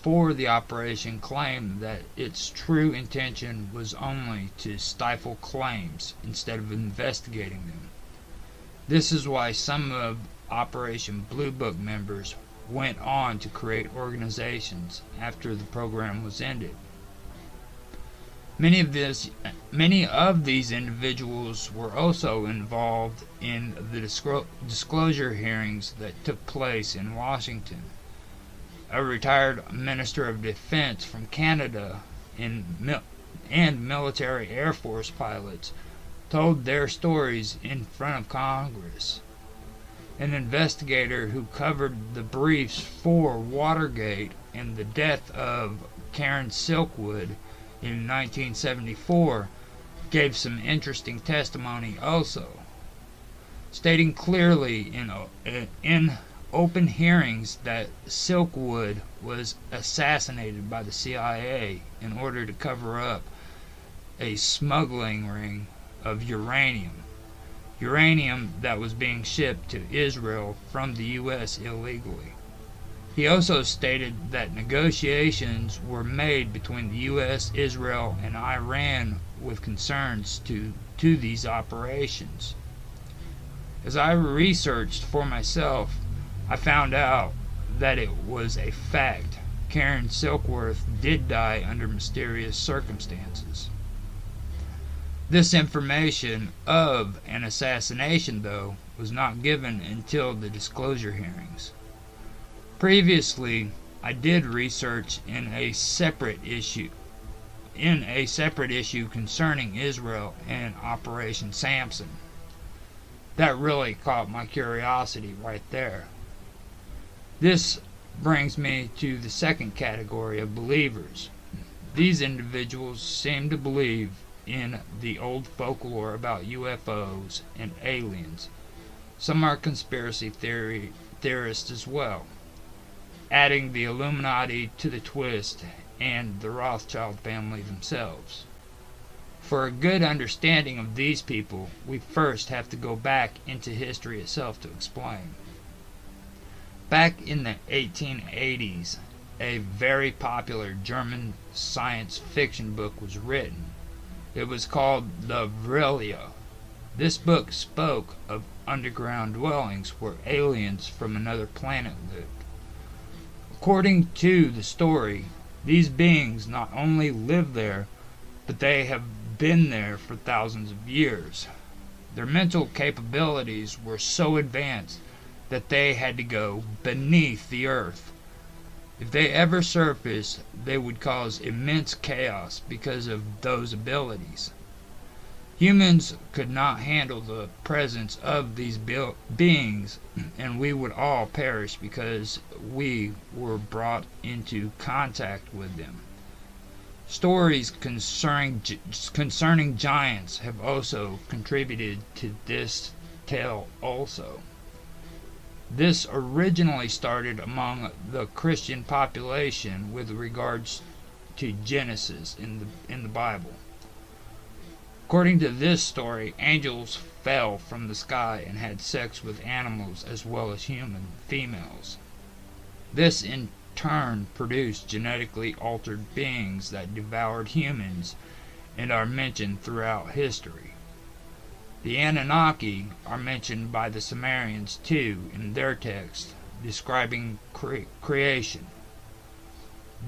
for the operation claimed that its true intention was only to stifle claims instead of investigating them. This is why some of Operation Blue Book members went on to create organizations after the program was ended. Many of these individuals were also involved in the disclosure hearings that took place in Washington. A retired Minister of Defense from Canada and military Air Force pilots told their stories in front of Congress. An investigator who covered the briefs for Watergate and the death of Karen Silkwood in 1974 gave some interesting testimony also, stating clearly in open hearings that Silkwood was assassinated by the CIA in order to cover up a smuggling ring of uranium that was being shipped to Israel from the U.S. illegally. He also stated that negotiations were made between the U.S., Israel, and Iran with concerns to these operations. As I researched for myself, I found out that it was a fact. Karen Silkworth did die under mysterious circumstances. This information of an assassination, though, was not given until the disclosure hearings. Previously, I did research in a separate issue concerning Israel and Operation Samson. That really caught my curiosity right there. This brings me to the second category of believers. These individuals seem to believe in the old folklore about UFOs and aliens. Some are conspiracy theorists as well, adding the Illuminati to the twist and the Rothschild family themselves. For a good understanding of these people, we first have to go back into history itself to explain. Back in the 1880s, a very popular German science fiction book was written. It was called The Vrilya. This book spoke of underground dwellings where aliens from another planet lived. According to the story, these beings not only live there, but they have been there for thousands of years. Their mental capabilities were so advanced that they had to go beneath the earth. If they ever surfaced, they would cause immense chaos because of those abilities. Humans could not handle the presence of these beings, and we would all perish because we were brought into contact with them. Stories concerning giants have also contributed to this tale also. This originally started among the Christian population with regards to Genesis in the Bible. According to this story, angels fell from the sky and had sex with animals as well as human females. This in turn produced genetically altered beings that devoured humans and are mentioned throughout history. The Anunnaki are mentioned by the Sumerians too in their text describing creation.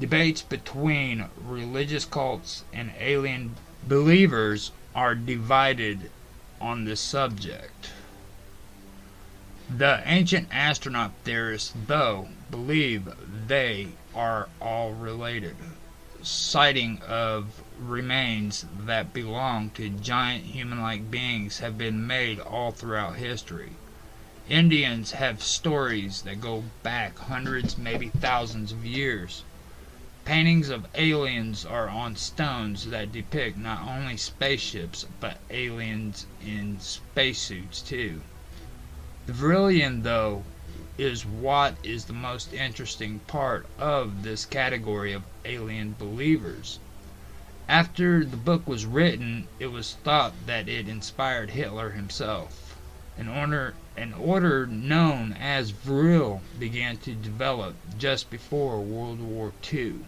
Debates between religious cults and alien believers are divided on this subject. The ancient astronaut theorists, though, believe they are all related, citing of remains that belong to giant human-like beings have been made all throughout history. Indians have stories that go back hundreds, maybe thousands of years. Paintings of aliens are on stones that depict not only spaceships, but aliens in spacesuits too. The Vrillian, though, is what is the most interesting part of this category of alien believers. After the book was written, it was thought that it inspired Hitler himself. In order An order known as Vril began to develop just before World War II.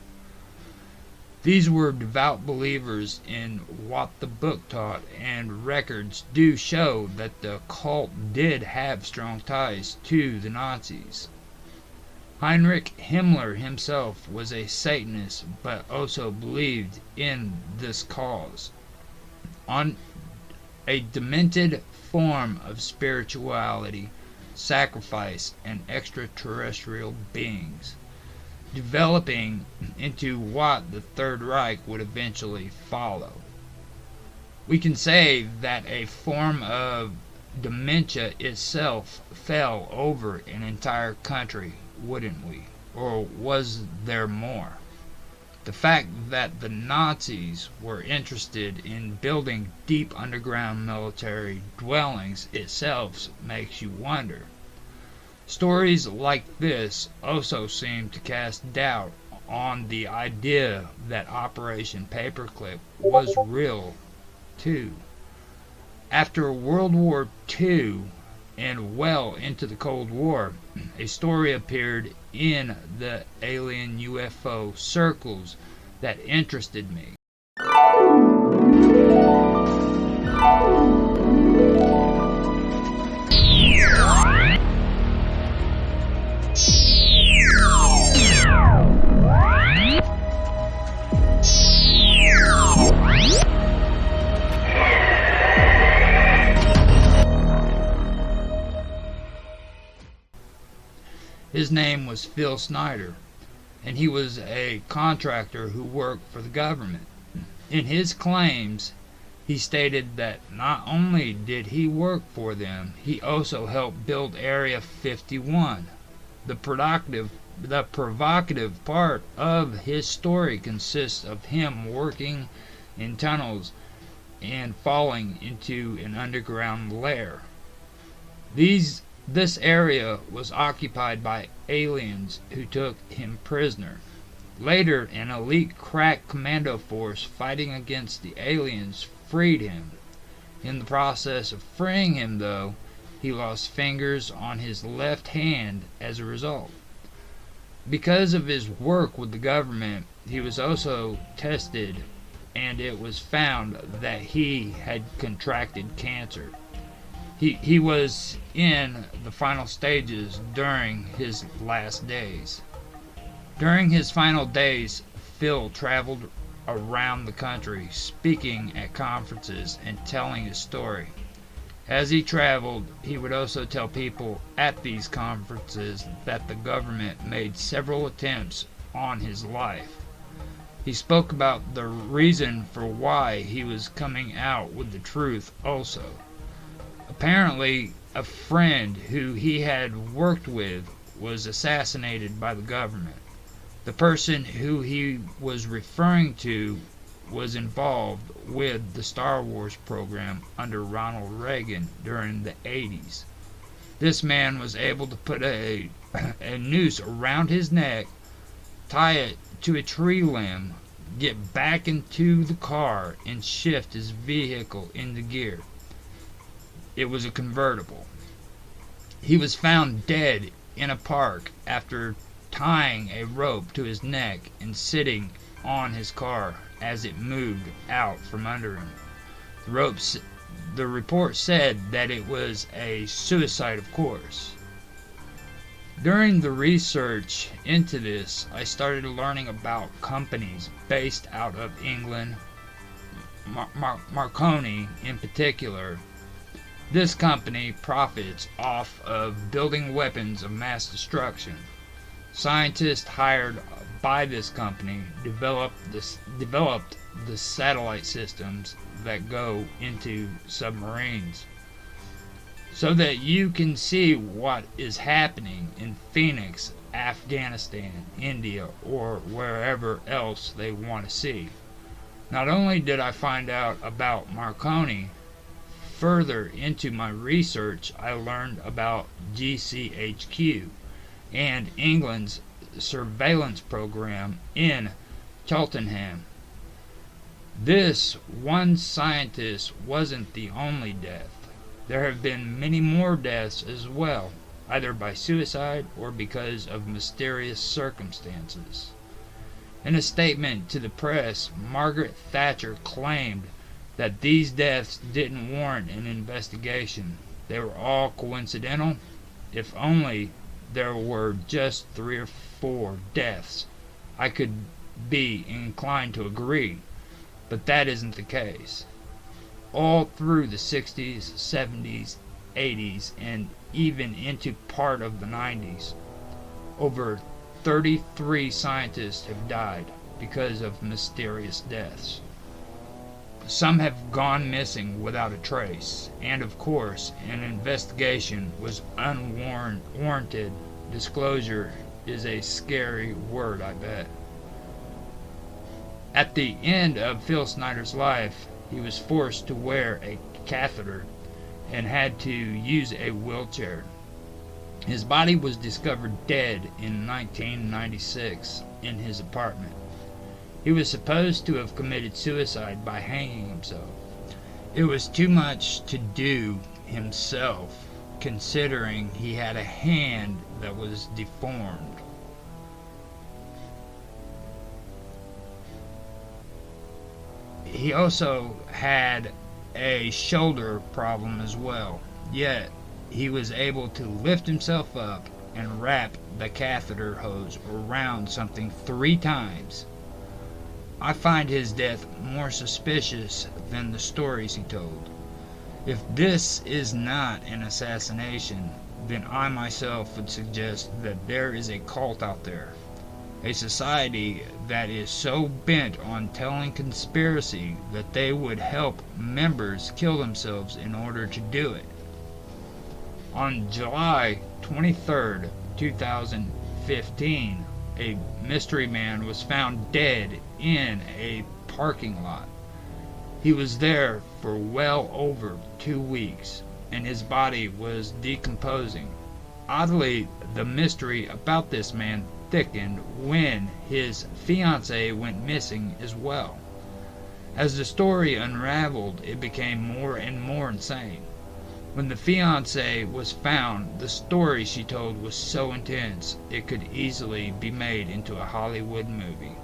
These were devout believers in what the book taught, and records do show that the cult did have strong ties to the Nazis. Heinrich Himmler himself was a Satanist, but also believed in this cause, on a demented form of spirituality, sacrifice, and extraterrestrial beings, developing into what the Third Reich would eventually follow. We can say that a form of dementia itself fell over an entire country, wouldn't we? Or was there more? The fact that the Nazis were interested in building deep underground military dwellings itself makes you wonder. Stories like this also seem to cast doubt on the idea that Operation Paperclip was real, too. After World War II and well into the Cold War, a story appeared in the alien UFO circles that interested me. His name was Phil Snyder, and he was a contractor who worked for the government. In his claims, he stated that not only did he work for them, he also helped build Area 51. The provocative part of his story consists of him working in tunnels and falling into an underground lair. This area was occupied by aliens who took him prisoner. Later, an elite crack commando force fighting against the aliens freed him. In the process of freeing him, though, he lost fingers on his left hand as a result. Because of his work with the government, he was also tested, and it was found that he had contracted cancer. He was in the final stages during his last days. During his final days, Phil traveled around the country, speaking at conferences and telling his story. As he traveled, he would also tell people at these conferences that the government made several attempts on his life. He spoke about the reason for why he was coming out with the truth also. Apparently, a friend who he had worked with was assassinated by the government. The person who he was referring to was involved with the Star Wars program under Ronald Reagan during the 80s. This man was able to put a noose around his neck, tie it to a tree limb, get back into the car, and shift his vehicle into gear. It was a convertible. He was found dead in a park after tying a rope to his neck and sitting on his car as it moved out from under him. The report said that it was a suicide, of course. During the research into this, I started learning about companies based out of England, Marconi in particular. This company profits off of building weapons of mass destruction. Scientists hired by this company developed the satellite systems that go into submarines, so that you can see what is happening in Phoenix, Afghanistan, India, or wherever else they want to see. Not only did I find out about Marconi, further into my research I learned about GCHQ and England's surveillance program in Cheltenham. This one scientist wasn't the only death. There have been many more deaths as well, either by suicide or because of mysterious circumstances. In a statement to the press, Margaret Thatcher claimed that these deaths didn't warrant an investigation. They were all coincidental. If only there were just 3 or 4 deaths, I could be inclined to agree, but that isn't the case. All through the 60s, 70s, 80s, and even into part of the 90s, over 33 scientists have died because of mysterious deaths. Some have gone missing without a trace, and of course, an investigation was unwarranted. Disclosure is a scary word, I bet. At the end of Phil Snyder's life, he was forced to wear a catheter and had to use a wheelchair. His body was discovered dead in 1996 in his apartment. He was supposed to have committed suicide by hanging himself. It was too much to do himself, considering he had a hand that was deformed. He also had a shoulder problem as well, yet he was able to lift himself up and wrap the catheter hose around something 3 times. I find his death more suspicious than the stories he told. If this is not an assassination, then I myself would suggest that there is a cult out there. A society that is so bent on telling conspiracy that they would help members kill themselves in order to do it. On July 23rd, 2015, a mystery man was found dead in a parking lot. He was there for well over 2 weeks, and his body was decomposing. Oddly, the mystery about this man thickened when his fiancée went missing as well. As the story unraveled, it became more and more insane. When the fiancée was found, the story she told was so intense it could easily be made into a Hollywood movie.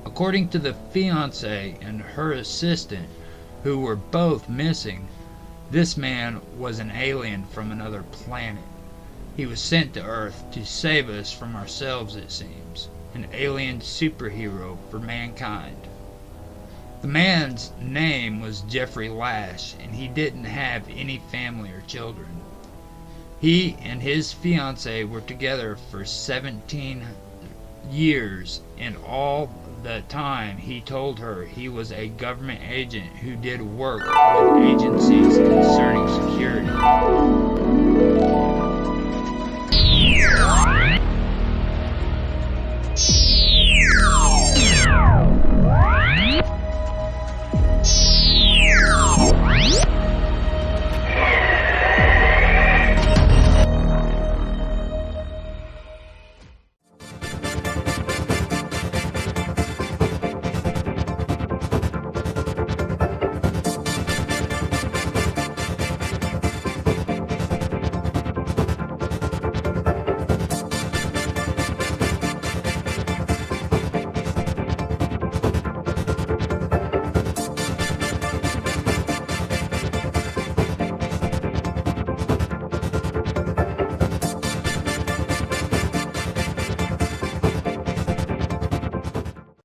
According to the fiancée and her assistant, who were both missing, this man was an alien from another planet. He was sent to Earth to save us from ourselves, it seems. An alien superhero for mankind. The man's name was Jeffrey Lash, and he didn't have any family or children. He and his fiancée were together for 17 years, and all the time he told her he was a government agent who did work with agencies concerning security.